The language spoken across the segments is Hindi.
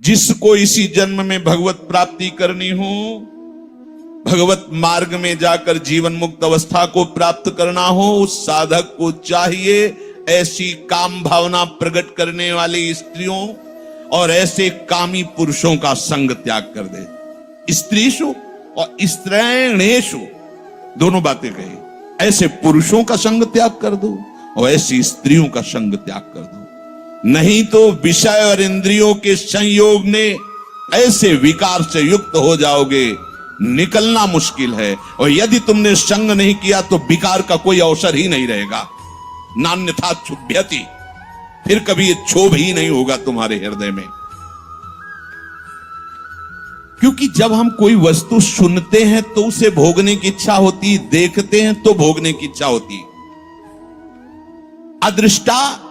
जिसको इसी जन्म में भगवत प्राप्ति करनी हो, भगवत मार्ग में जाकर जीवन मुक्त अवस्था को प्राप्त करना हो, उस साधक को चाहिए ऐसी काम भावना प्रकट करने वाली स्त्रियों और ऐसे कामी पुरुषों का संग त्याग कर दे। स्त्रीषु और स्त्रैणेषु दोनों बातें कही। ऐसे पुरुषों का संग त्याग कर दो और ऐसी स्त्रियों का संग त्याग कर दो, नहीं तो विषय और इंद्रियों के संयोग ने ऐसे विकार से युक्त हो जाओगे, निकलना मुश्किल है। और यदि तुमने संग नहीं किया तो विकार का कोई अवसर ही नहीं रहेगा। नान्यथा क्षुभ्यति, फिर कभी ये क्षोभ ही नहीं होगा तुम्हारे हृदय में। क्योंकि जब हम कोई वस्तु सुनते हैं तो उसे भोगने की इच्छा होती, देखते हैं तो भोगने की इच्छा होती। अदृष्टा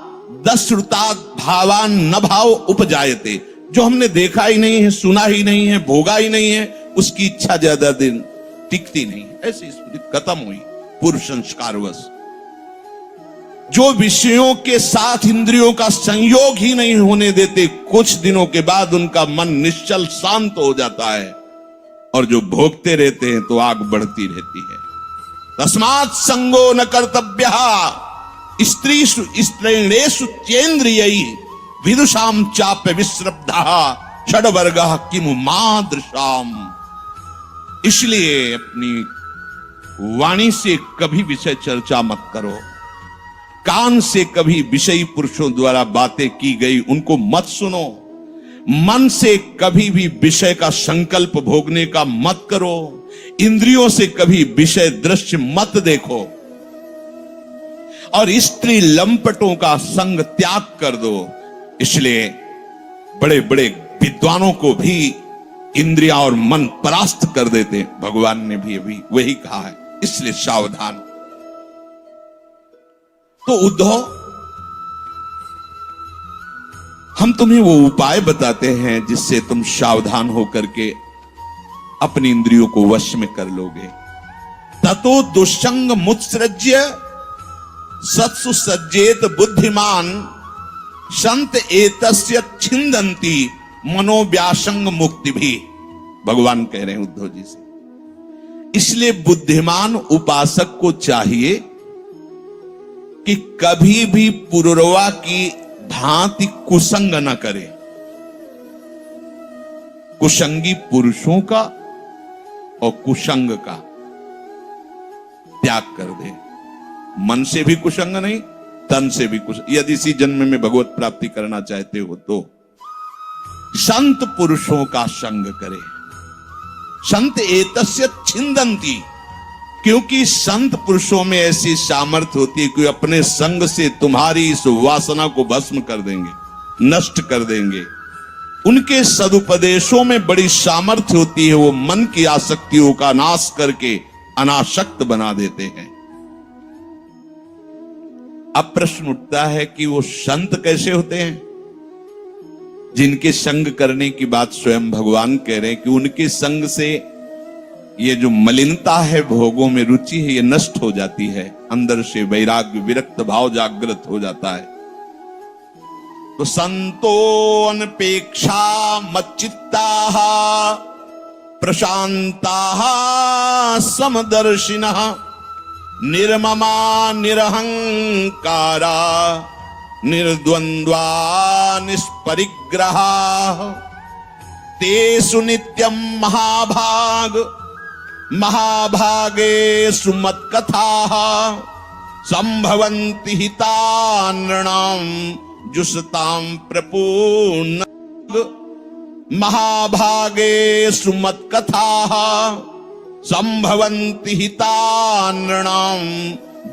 दश्रुता भावान न भाव उपजायते, जो हमने देखा ही नहीं है, सुना ही नहीं है, भोगा ही नहीं है, उसकी इच्छा ज्यादा दिन टिकती नहीं। ऐसी स्मृति खत्म हुई पूर्व संस्कारवश। जो विषयों के साथ इंद्रियों का संयोग ही नहीं होने देते, कुछ दिनों के बाद उनका मन निश्चल शांत हो जाता है, और जो भोगते रहते हैं तो आग बढ़ती रहती है। तस्मात् संगो न कर्तव्यः स्त्रीषु स्त्रैणेषु चेन्द्रियैः विदुषां चाप्य विश्रब्धः षड्वर्गः किमु मादृशाम्। इसलिए अपनी वाणी से कभी विषय चर्चा मत करो, कान से कभी विषयी पुरुषों द्वारा बातें की गई उनको मत सुनो, मन से कभी भी विषय का संकल्प भोगने का मत करो, इंद्रियों से कभी विषय दृश्य मत देखो, और स्त्री लंपटों का संग त्याग कर दो। इसलिए बड़े बड़े विद्वानों को भी इंद्रियां और मन परास्त कर देते, भगवान ने भी अभी वही कहा है। इसलिए सावधान। तो उद्धव, हम तुम्हें वो उपाय बताते हैं जिससे तुम सावधान होकर के अपनी इंद्रियों को वश में कर लोगे। ततो दुष्संग मुत्सृज्य सत्सु सज्जेत बुद्धिमान संत एतस्य छिंदंती मनोव्यासंग मुक्ति भी, भगवान कह रहे हैं उद्धव जी से। इसलिए बुद्धिमान उपासक को चाहिए कि कभी भी पुरुरवा की भांति कुसंग न करे। कुसंगी पुरुषों का और कुसंग का त्याग कर दे। मन से भी कुसंग नहीं, तन से भी कुसंग। यदि इसी जन्म में भगवत प्राप्ति करना चाहते हो तो संत पुरुषों का संग करे। संत एतस्य छिंदंती, क्योंकि संत पुरुषों में ऐसी सामर्थ्य होती है कि अपने संग से तुम्हारी इस वासना को भस्म कर देंगे, नष्ट कर देंगे। उनके सदुपदेशों में बड़ी सामर्थ्य होती है, वो मन की आसक्तियों का नाश करके अनासक्त बना देते हैं। अब प्रश्न उठता है कि वो संत कैसे होते हैं जिनके संग करने की बात स्वयं भगवान कह रहे हैं कि उनके संग से ये जो मलिनता है, भोगों में रुचि है, ये नष्ट हो जाती है, अंदर से वैराग्य विरक्त भाव जागृत हो जाता है। तो संतो अनपेक्षा मच्चित्ताः प्रशांताः समदर्शिनः निर्ममा निरहंकारा निर्द्वंद्वा निष्परिग्रहा तेषु नित्यं महाभागेषु मत्कथाः संभवन्ति हिता नृणां जुषतां प्रपूर्ण। महाभागेषु मत्कथाः संभवन्ति हिता नृणां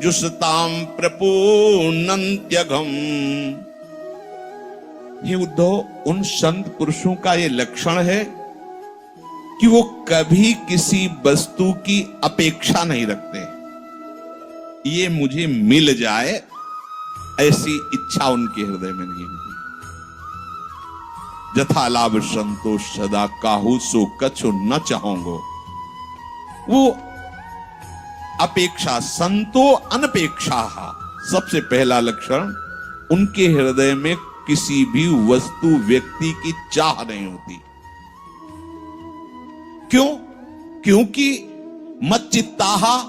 जुषतां प्रपूर्णन्त्यघम्। हे उद्धव, उन संत पुरुषों का ये लक्षण है कि वो कभी किसी वस्तु की अपेक्षा नहीं रखते। ये मुझे मिल जाए ऐसी इच्छा उनके हृदय में नहीं होती। जथा लाभ संतोष सदा काहू सो कछु न चाहोगो। वो अपेक्षा, संतो अनपेक्षा, सबसे पहला लक्षण, उनके हृदय में किसी भी वस्तु व्यक्ति की चाह नहीं होती। क्यों? क्योंकि मच्चित्ताहा,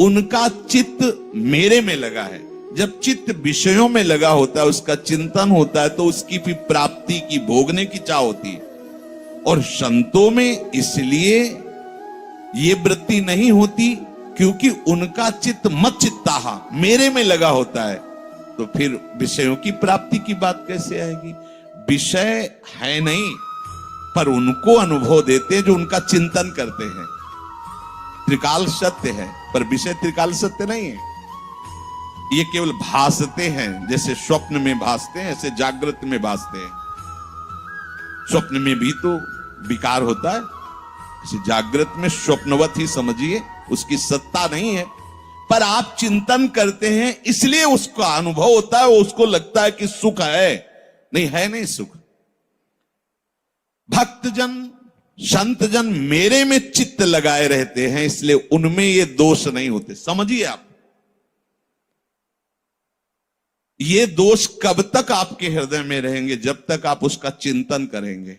उनका चित्त मेरे में लगा है। जब चित्त विषयों में लगा होता है, उसका चिंतन होता है, तो उसकी भी प्राप्ति की, भोगने की चाह होती है। और संतों में इसलिए ये वृत्ति नहीं होती क्योंकि उनका चित्त मच्चित्ताहा, मेरे में लगा होता है। तो फिर विषयों की प्राप्ति की बात कैसे आएगी? विषय है नहीं, पर उनको अनुभव देते जो उनका चिंतन करते हैं। त्रिकाल सत्य है, पर विषय त्रिकाल सत्य नहीं है। ये केवल भासते हैं, जैसे स्वप्न में भासते हैं, ऐसे जागृत में भासते हैं। स्वप्न में भी तो विकार होता है, ऐसे जागृत में स्वप्नवत ही समझिए, उसकी सत्ता नहीं है। पर आप चिंतन करते हैं इसलिए उसका अनुभव होता है, उसको लगता है कि सुख है। नहीं है, नहीं सुख। भक्तजन, संतजन मेरे में चित्त लगाए रहते हैं, इसलिए उनमें ये दोष नहीं होते। समझिए आप, ये दोष कब तक आपके हृदय में रहेंगे? जब तक आप उसका चिंतन करेंगे।